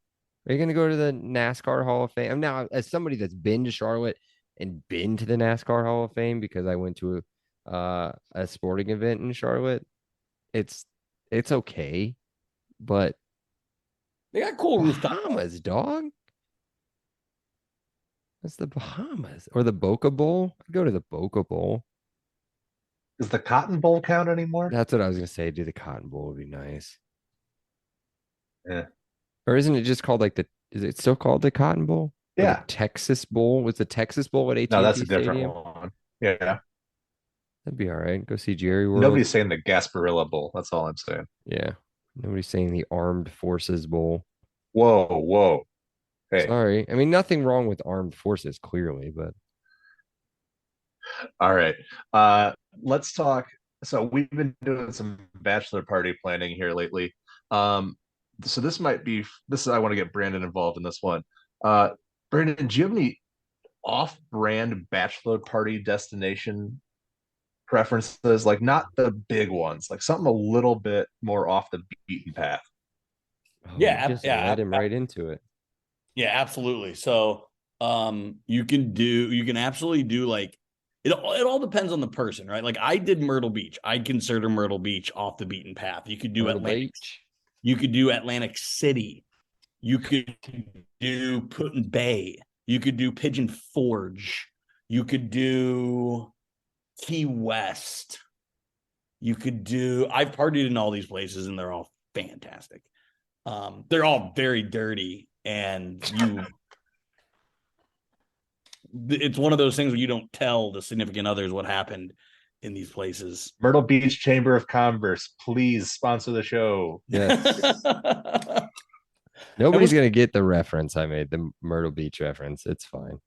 Are you gonna go to the NASCAR Hall of Fame? Now, as somebody that's been to Charlotte and been to the NASCAR Hall of Fame, because I went to a sporting event in Charlotte. It's okay, but They got cool rooftop. Bahamas, dog. That's the Bahamas or the Boca Bowl. I'd go to the Boca Bowl. Does the Cotton Bowl count anymore? That's what I was gonna say. Do the Cotton Bowl would be nice. Yeah. Or isn't it just called like the? Is it still called the Cotton Bowl? Or Yeah. the Texas Bowl was the Texas Bowl at AT&T No, that's a different Stadium? one. Yeah. That'd be all right. Go see Jerry World. Nobody's saying the Gasparilla Bowl. That's all I'm saying. Yeah. Nobody's saying the Armed Forces Bowl. Whoa. Hey. Sorry. I mean, nothing wrong with armed forces, clearly, but All right. Let's talk. So we've been doing some bachelor party planning here lately. So this might be I want to get Brandon involved in this one. Brandon, do you have any off-brand bachelor party destination preferences? Like not the big ones, like something a little bit more off the beaten path. Yeah, just led him right into it. Yeah, absolutely. So you can absolutely do like it all depends on the person, right? Like I did Myrtle Beach. I'd consider Myrtle Beach off the beaten path. You could do Myrtle Atlantic. Beach. You could do Atlantic City. You could do Put-in Bay. You could do Pigeon Forge. You could do Key West. I've partied in all these places and they're all fantastic. They're all very dirty and it's one of those things where you don't tell the significant others what happened in these places. Myrtle Beach Chamber of Commerce, please sponsor the show. Yes. Nobody's gonna get the reference I made, the Myrtle Beach reference. It's fine.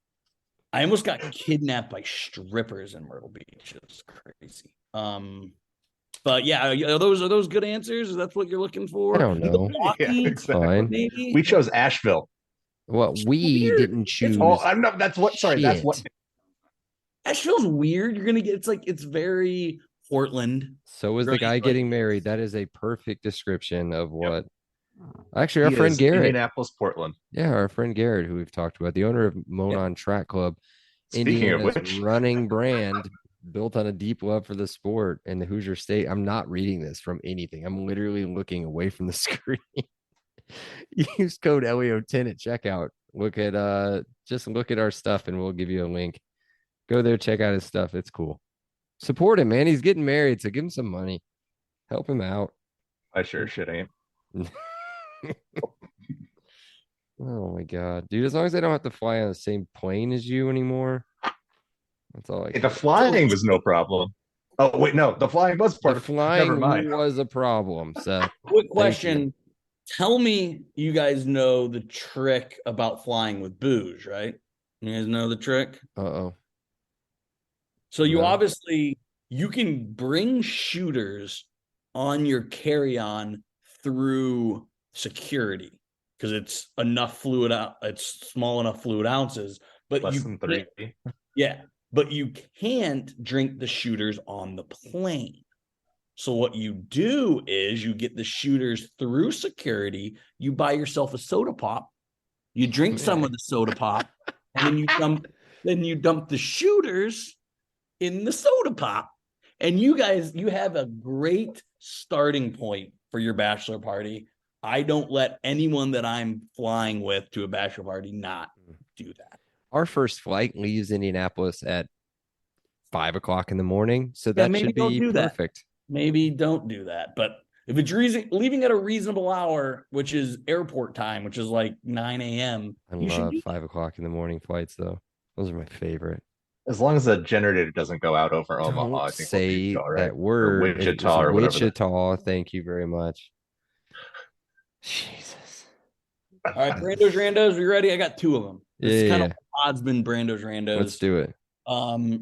I almost got kidnapped by strippers in Myrtle Beach. It's crazy. But yeah, are those good answers? Is that what you're looking for? I don't know. Yeah, exactly. Fine. Maybe We chose Asheville. Well, we Weird. didn't choose. Oh, I'm not. That's what. Sorry, that's shit. what. Asheville's weird. You're gonna get it's very Portland. So is the Right, guy like- getting married. That is a perfect description of what. Actually, He our friend is Garrett. Indianapolis, Portland. Yeah, our friend Garrett, who we've talked about, the owner of Monon Track Club, Speaking of Indiana's which, running brand built on a deep love for the sport and the Hoosier State. I'm not reading this from anything. I'm literally looking away from the screen. Use code LEO10 at checkout. Look at our stuff and we'll give you a link. Go there, check out his stuff. It's cool. Support him, man. He's getting married, so give him some money. Help him out. I sure shit ain't. Oh my god, dude! As long as I don't have to fly on the same plane as you anymore, that's all I. The flying was no problem. Oh wait, no, the flying was part The of. flying Never mind. was a problem. So Quick question. Tell me you guys know the trick about flying with booze, right? You guys know the trick? oh. So you No. obviously you can bring shooters on your carry-on through security because it's enough fluid out, it's small enough fluid ounces, but Less you than 3. yeah, but you can't drink the shooters on the plane. So what you do is you get the shooters through security, you buy yourself a soda pop, you drink some of the soda pop, and then you dump the shooters in the soda pop. And you have a great starting point for your bachelor party. I don't let anyone that I'm flying with to a bachelor party not do that. Our first flight leaves Indianapolis at 5 o'clock in the morning, so that maybe should don't be do that. perfect. Maybe don't do that. But if it's leaving at a reasonable hour, which is airport time, which is like 9 a.m., I you should love do 5 o'clock in the morning flights, though. Those are my favorite. As long as the generator doesn't go out over Omaha, Don't I think say we'll be all right. that word. Or Wichita or whatever. Wichita. Thank you very much. Jesus. All right, Brando's Randos, we ready? I got 2 of them. It's kind of odds been Brando's Randos. Let's do it.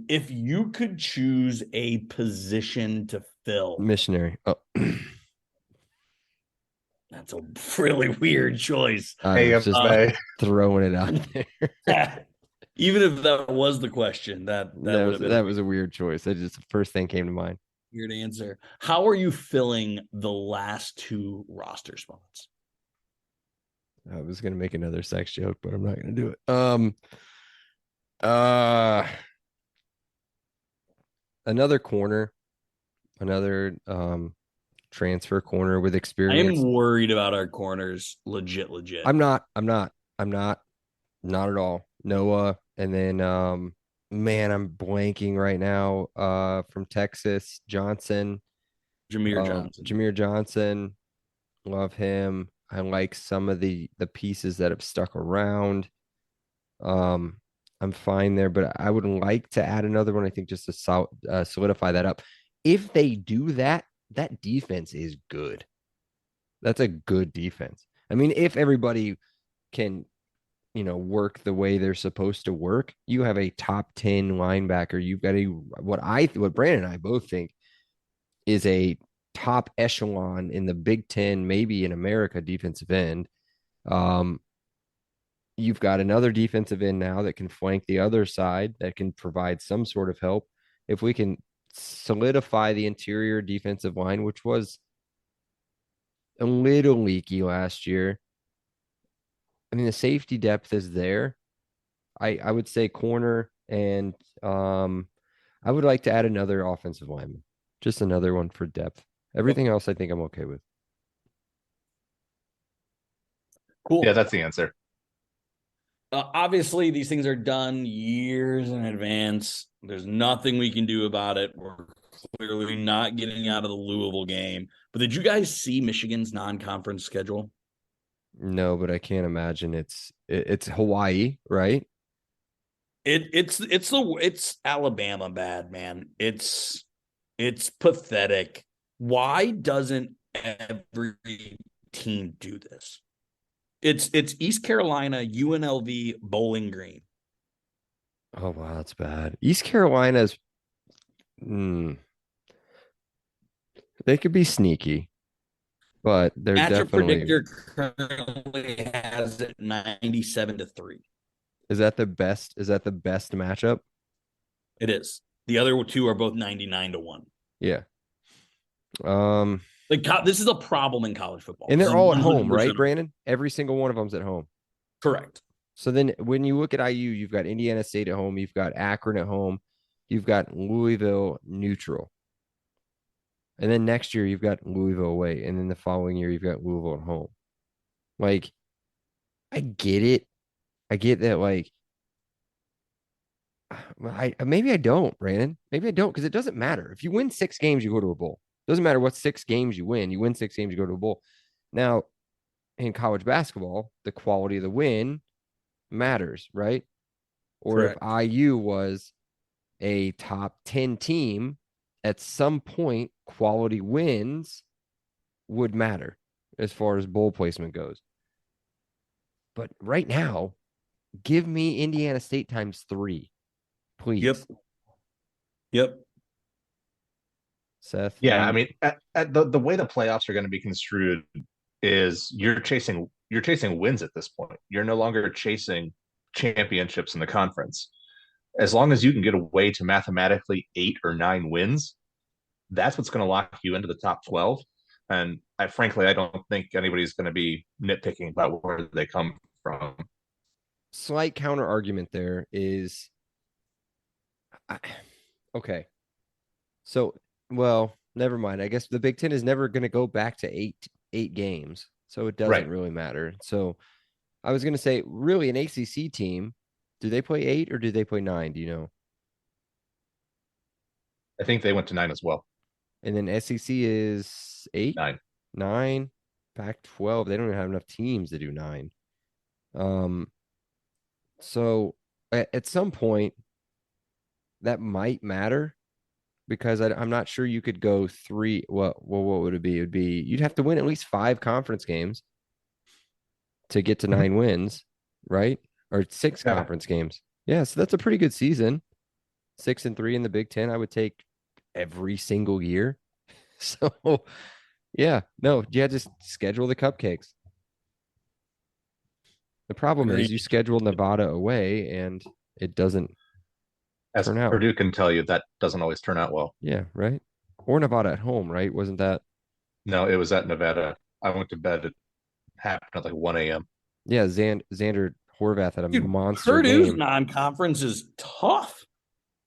If you could choose a position to fill, Missionary. Oh, that's a really weird choice. I was just AFA. throwing it out there. Even if that was the question, that would have been that was a weird choice. That just the first thing came to mind. a weird answer. How are you filling the last 2 roster spots? I was gonna make another sex joke, but I'm not gonna do it. another corner, another transfer corner with I experience. am worried about our corners. Legit. I'm not not at all. Noah, and then man, I'm blanking right now. From Texas, Johnson. Johnson. Jameer Johnson. Love him. I like some of the pieces that have stuck around. Um, I'm fine there, but I would like to add another one. I think just to solidify that up. If they do that, that defense is good. That's a good defense. I mean, if everybody can, work the way they're supposed to work, you have a top 10 linebacker. You've got what Brandon and I both think is a top echelon in the Big Ten, maybe in America, defensive end. You've got another defensive end now that can flank the other side, that can provide some sort of help. If we can solidify the interior defensive line, which was a little leaky last year, I mean, the safety depth is there. I would say corner, and I would like to add another offensive lineman, just another one for depth. Everything else, I think I'm okay with. Cool. Yeah, that's the answer. Obviously, these things are done years in advance. There's nothing we can do about it. We're clearly not getting out of the Louisville game. But did you guys see Michigan's non-conference schedule? No, but I can't imagine it's Hawaii, right? It's Alabama bad, man. It's pathetic. Why doesn't every team do this? It's East Carolina, UNLV, Bowling Green. Oh wow, that's bad. East Carolina's they could be sneaky, but they're Matchup definitely. predictor currently has it 97-3. Is that the best? Is that the best matchup? It is. The other two are both 99-1. Yeah. Like this is a problem in college football. And they're all at home, 100% right, Brandon? Every single one of them's at home. Correct. So then when you look at IU, you've got Indiana State at home, you've got Akron at home, you've got Louisville neutral. And then next year you've got Louisville away, and then the following year you've got Louisville at home. Like, I get it. I get that, like, maybe I don't, Brandon. Maybe I don't, because it doesn't matter. If you win 6 games, you go to a bowl. Doesn't matter what 6 games you win. You win 6 games, you go to a bowl. Now, in college basketball, the quality of the win matters, right? Or Correct. if IU was a top 10 team, at some point, quality wins would matter as far as bowl placement goes. But right now, give me Indiana State times 3, please. Yep. Seth? Yeah, I mean, at the way the playoffs are going to be construed is you're chasing wins at this point. You're no longer chasing championships in the conference. As long as you can get away to mathematically 8 or 9 wins, that's what's going to lock you into the top 12. And frankly, I don't think anybody's going to be nitpicking about where they come from. Slight counter argument there is, okay. So, well, never mind. I guess the Big Ten is never going to go back to eight games, so it doesn't really matter. So, I was going to say, really, an ACC team, do they play 8 or do they play 9? Do you know? I think they went to 9 as well. And then SEC is 8? 9. Pac-12, they don't even have enough teams to do 9. So at some point, that might matter, because I'm not sure you could go 3. What would it be? It would be, you'd have to win at least 5 conference games to get to 9 wins, right? Or 6 conference games. Yeah, so that's a pretty good season. 6-3 in the Big Ten, I would take every single year. So, yeah, no, you had to schedule the cupcakes. The problem is you schedule Nevada away and it doesn't turn out. Purdue can tell you that doesn't always turn out well. Yeah, right. Or Nevada at home, right? Wasn't that? No, it was at Nevada. I went to bed. It happened at like 1 a.m. Yeah, Xander Horvath had a monster Purdue's game. non-conference is tough.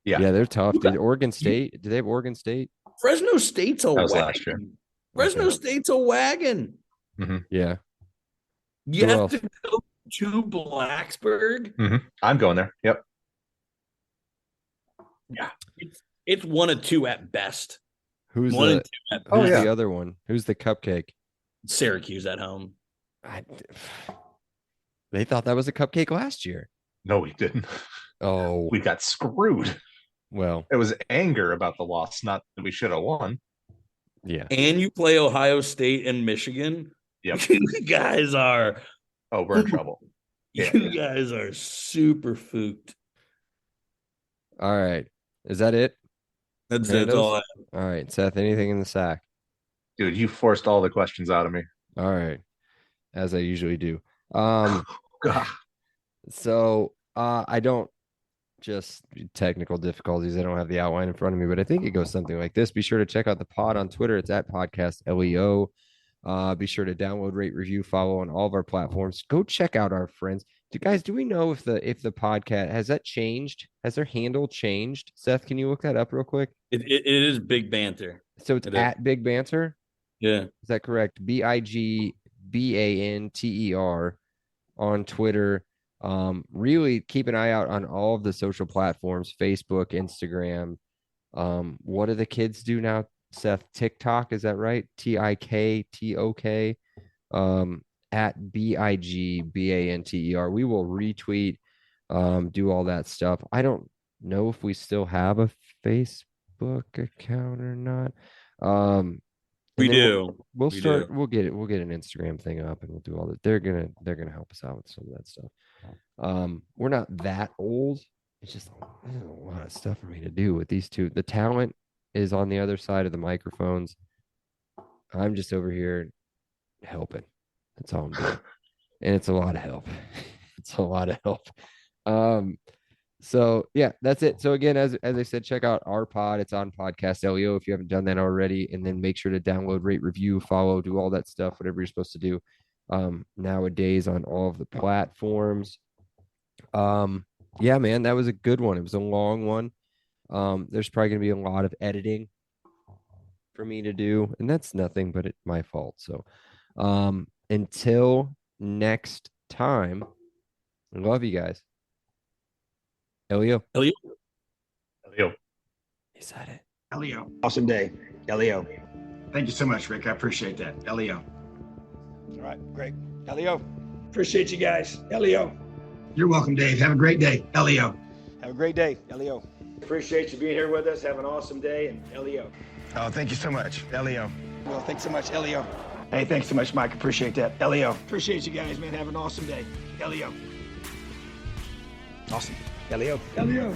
Yeah, they're tough, dude. Oregon State. Do they have Oregon State? Fresno State's a That was last year. wagon. Fresno State's a wagon. Yeah. You Who have else? to go to Blacksburg. I'm going there. Yep. Yeah. It's 1 or 2 at best. Who's One the and 2 at who's best. the other one? Who's the cupcake? Syracuse at home. They thought that was a cupcake last year. No, we didn't. Oh, We got screwed. well, It was anger about the loss, not that we should have won. yeah. And you play Ohio State and Michigan. Yep. You guys are Oh, we're in trouble. you guys are super fooked. All right. Is that it? That's Nando's? all. All right, Seth, anything in the sack? Dude, you forced all the questions out of me. All right. As I usually do. God. So I don't just technical difficulties. I don't have the outline in front of me, but I think it goes something like this. Be sure to check out the pod on Twitter. It's at podcast LEO. Be sure to download, rate, review, follow on all of our platforms. Go check out our friends. Do we know if the podcast has that changed? Has their handle changed? Seth, can you look that up real quick? It is Big Banter. So it's at Big Banter. Yeah. Is that correct? BIGBANTER on Twitter. Really keep an eye out on all of the social platforms, Facebook, Instagram. What do the kids do now, Seth? TikTok, is that right? TikTok. At BIGBANTER. We will retweet, do all that stuff. I don't know if we still have a Facebook account or not. We do. We'll We start. do. We'll get it. We'll get an Instagram thing up, and we'll do all that. They're gonna help us out with some of that stuff. We're not that old. It's just there's a lot of stuff for me to do with these two. The talent is on the other side of the microphones. I'm just over here helping. That's all I'm doing, and it's a lot of help. It's a lot of help. So yeah, that's it. So again, as I said, check out our pod. It's on Podcast LEO if you haven't done that already, and then make sure to download, rate, review, follow, do all that stuff, whatever you're supposed to do. Nowadays on all of the platforms. Yeah, man, that was a good one. It was a long one. There's probably gonna be a lot of editing for me to do, and that's nothing but my fault. So, until next time, I love you guys. Elio. Elio. He said it. Elio. Awesome day. Elio. Thank you so much, Rick. I appreciate that. Elio. All right, great. Elio. Appreciate you guys. Elio. You're welcome, Dave. Have a great day. Elio. Have a great day. Elio. Appreciate you being here with us. Have an awesome day. And Elio. Oh, thank you so much. Elio. Well, thanks so much, Elio. Hey, thanks so much, Mike. Appreciate that. Elio. Appreciate you guys, man. Have an awesome day. Elio. Awesome. Elio. Elio.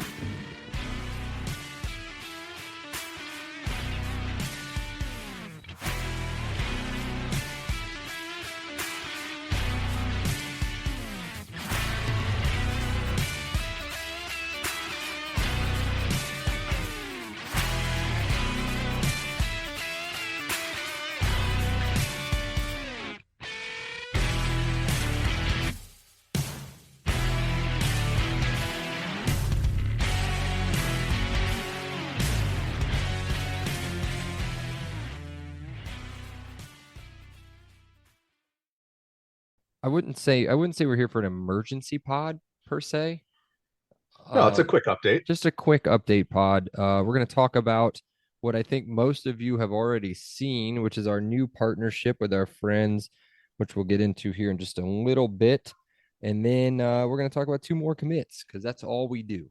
I wouldn't say we're here for an emergency pod per se. No, it's a quick update. Just a quick update pod. We're going to talk about what I think most of you have already seen, which is our new partnership with our friends, which we'll get into here in just a little bit. And then we're going to talk about 2 more commits because that's all we do.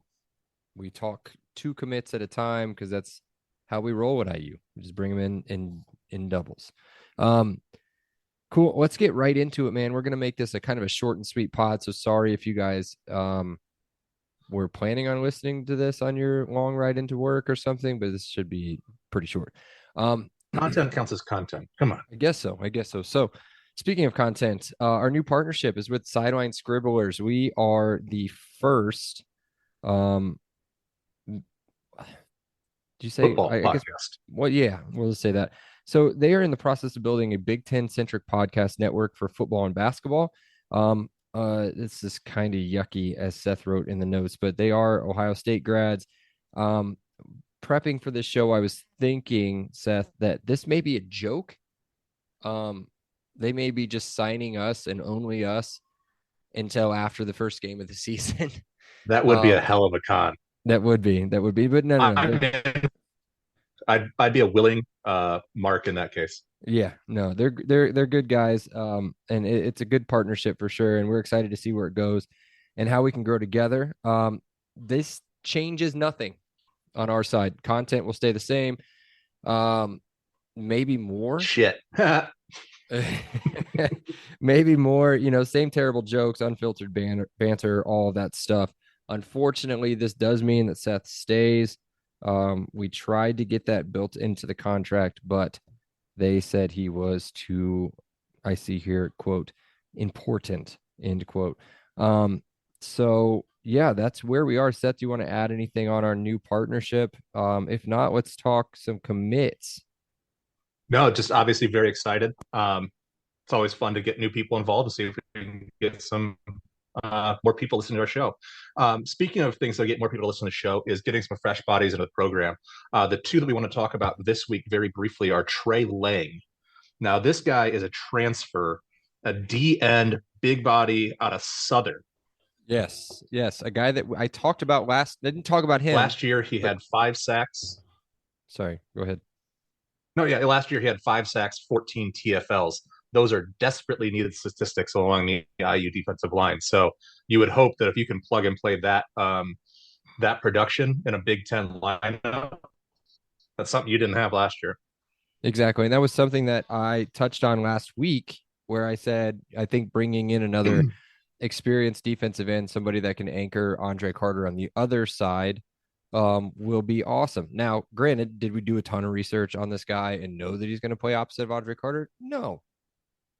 We talk 2 commits at a time because that's how we roll at IU. We just bring them in doubles. Cool. Let's get right into it, man. We're going to make this a kind of a short and sweet pod. So sorry if you guys were planning on listening to this on your long ride into work or something, but this should be pretty short. Content counts as content. Come on. I guess so. So speaking of content, our new partnership is with Sideline Scribblers. We are the first, do you say Football I guess, podcast. well, yeah, we'll just say that. So they are in the process of building a Big Ten centric podcast network for football and basketball. This is kind of yucky, as Seth wrote in the notes, but they are Ohio State grads. Prepping for this show, I was thinking, Seth, that this may be a joke. They may be just signing us and only us until after the first game of the season. That would be a hell of a con. That would be, but no. I'd be a willing mark in that case. Yeah, no, they're good guys. And it's a good partnership for sure. And we're excited to see where it goes and how we can grow together. This changes nothing on our side. Content will stay the same. Maybe more. Shit. Maybe more, same terrible jokes, unfiltered banter, all of that stuff. Unfortunately, this does mean that Seth stays. We tried to get that built into the contract, but they said he was too, I see here, quote, important, end quote. So yeah, that's where we are. Seth, do you want to add anything on our new partnership? If not, let's talk some commits. No, just obviously very excited. It's always fun to get new people involved to see if we can get some more people listening to our show. Speaking of things that get more people to listen to the show is getting some fresh bodies into the program. The two that we want to talk about this week very briefly are Trey Lang. Now, this guy is a transfer, a D-end, big body out of Southern. Yes. A guy that I talked about didn't talk about him. Last year, he had 5 sacks. Sorry, go ahead. No, yeah, last year he had 5 sacks, 14 TFLs. Those are desperately needed statistics along the IU defensive line. So you would hope that if you can plug and play that that production in a Big Ten lineup, that's something you didn't have last year. Exactly. And that was something that I touched on last week where I said, I think bringing in another experienced defensive end, somebody that can anchor Andre Carter on the other side, will be awesome. Now, granted, did we do a ton of research on this guy and know that he's going to play opposite of Andre Carter? No.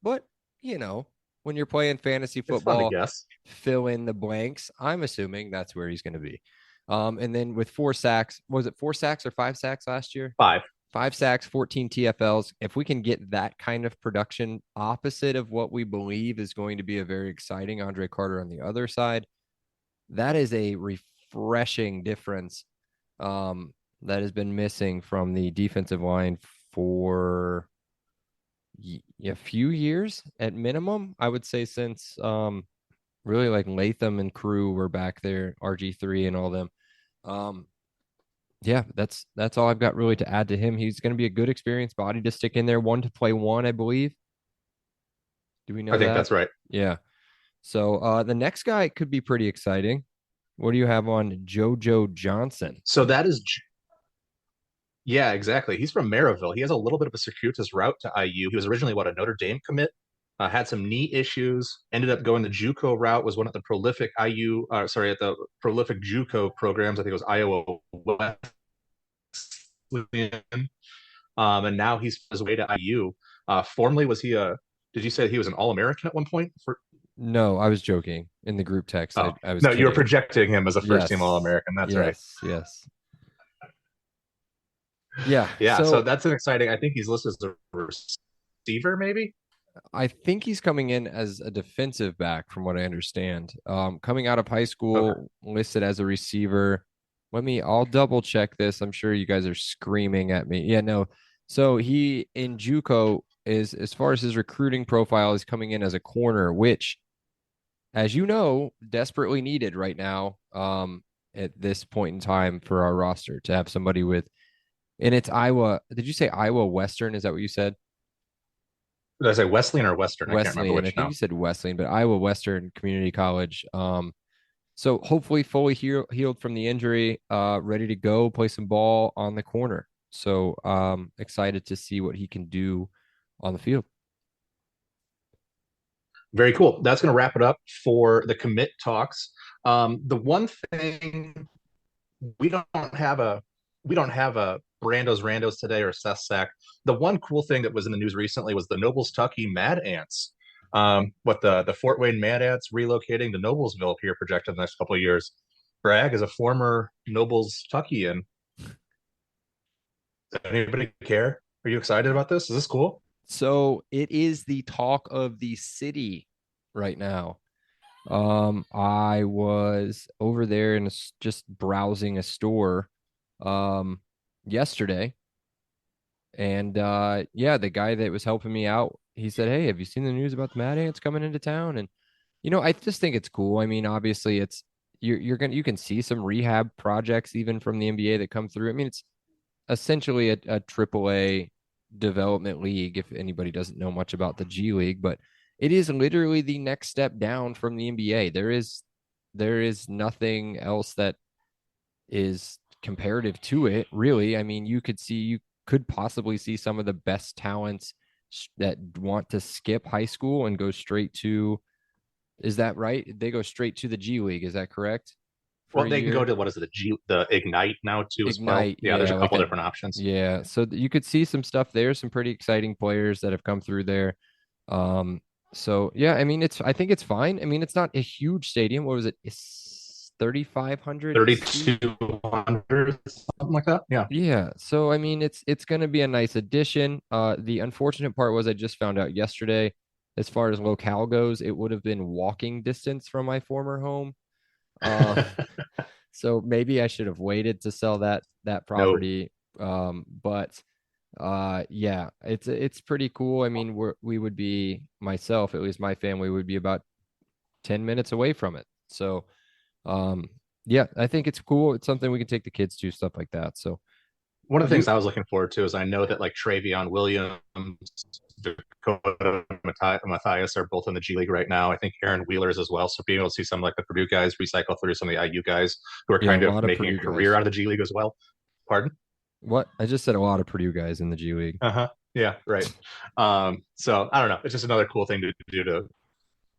But, when you're playing fantasy football, fill in the blanks, I'm assuming that's where he's going to be. And then with 4 sacks, was it 4 sacks or 5 sacks last year? 5 sacks, 14 TFLs. If we can get that kind of production opposite of what we believe is going to be a very exciting Andre Carter on the other side, that is a refreshing difference that has been missing from the defensive line for a few years at minimum. I would say since really like Latham and crew were back there, RG3 and all them. Yeah, that's all I've got really to add to him. He's going to be a good experienced body to stick in there. 1 to play 1, I believe. Do we know that? I think that's right. Yeah. So the next guy could be pretty exciting. What do you have on JoJo Johnson? So that is, yeah, exactly. He's from Maryville. He has a little bit of a circuitous route to IU. He was originally a Notre Dame commit, had some knee issues, ended up going the JUCO route, was one of the prolific at the prolific JUCO programs. I think it was Iowa Wesleyan. And now he's on his way to IU. Formerly, was he did you say he was an All-American at one point? No, I was joking in the group text. Oh. I was no, kidding. you were projecting him as a first-team All-American. That's right. Yes. Yeah. So that's an exciting. I think he's listed as a receiver, maybe. I think he's coming in as a defensive back, from what I understand. Coming out of high school, listed as a receiver. I'll double check this. I'm sure you guys are screaming at me. Yeah, no. So he in JUCO is, as far as his recruiting profile, is coming in as a corner, which, as you know, desperately needed right now at this point in time for our roster to have somebody with, and it's Iowa. Did you say Iowa Western? Is that what you said? Did I say Wesleyan or Western? Wesleyan. I can't remember which. I think you said Wesleyan, but Iowa Western Community College. So hopefully fully healed from the injury, ready to go play some ball on the corner. So excited to see what he can do on the field. Very cool. That's going to wrap it up for the commit talks. The one thing we don't have a Brando's Randos today or Seth Sack. The one cool thing that was in the news recently was the Nobles Tucky Mad Ants. The Fort Wayne Mad Ants relocating to Noblesville here projected in the next couple of years. Bragg is a former Nobles Tuckian. Does anybody care? Are you excited about this? Is this cool? So it is the talk of the city right now. I was over there and just browsing a store yesterday. And yeah, the guy that was helping me out, he said, "Hey, have you seen the news about the Mad Ants coming into town?" And I just think it's cool. I mean, obviously, it's you can see some rehab projects even from the NBA that come through. I mean, it's essentially a AAA development league. If anybody doesn't know much about the G League, but it is literally the next step down from the NBA. There is nothing else that is comparative to it, really. I mean, you could possibly see some of the best talents that want to skip high school and go straight to, is that right? They go straight to the G League. Is that correct? For Well, a they can year? go to what is it, the Ignite now too as well. Ignite, Yeah, there's yeah, a like couple different options. yeah. So you could see some stuff there, some pretty exciting players that have come through there. So yeah, I mean, I think it's fine. I mean, it's not a huge stadium. What was it? It's 3,500 seats. 3,200, something like that. Yeah. Yeah, so I mean, it's going to be a nice addition. The unfortunate part was I just found out yesterday, as far as locale goes, it would have been walking distance from my former home. Uh, so maybe I should have waited to sell that No. property. But yeah, it's pretty cool. I mean, we would be, myself, at least my family would be about 10 minutes away from it. So yeah, I think it's cool. It's something we can take the kids to, stuff like that. So One of the things you I was looking forward to is I know that like Travion Williams, Dakota Matthias are both in the G League right now. I think Aaron Wheeler's as well. So being able to see some like the Purdue guys recycle through some of the IU guys who are Yeah, a kind of lot of making a Purdue career guys. out of the G League as well. Pardon? What? I just said a lot of Purdue guys in the G League. Uh-huh. Yeah, right. So I don't know. It's just another cool thing to do, to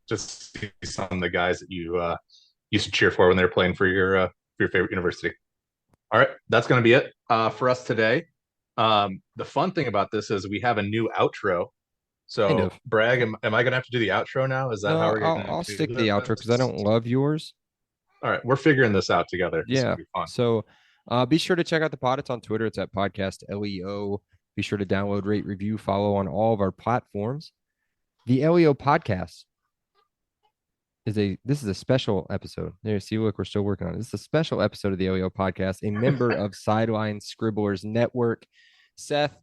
just see some of the guys that you used to cheer for when they were playing for your favorite university. All right, that's going to be it for us today. The fun thing about this is we have a new outro. Kind So, of. Bragg, am I going to have to do the outro now? Is that how No, we're I'll going I'll to stick do to the outro because I this? don't love yours. All right, we're figuring this out together. This is Yeah. going to be fun. So be sure to check out the pod. It's on Twitter. It's at podcast LEO. Be sure to download, rate, review, follow on all of our platforms. The LEO podcast this is a special episode. There, see, look, we're still working on it. This is a special episode of the LEO podcast, a member of Sideline Scribblers Network. Seth,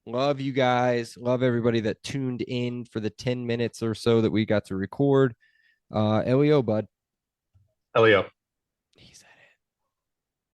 love you guys. Love everybody that tuned in for the 10 minutes or so that we got to record. LEO, bud. Leo.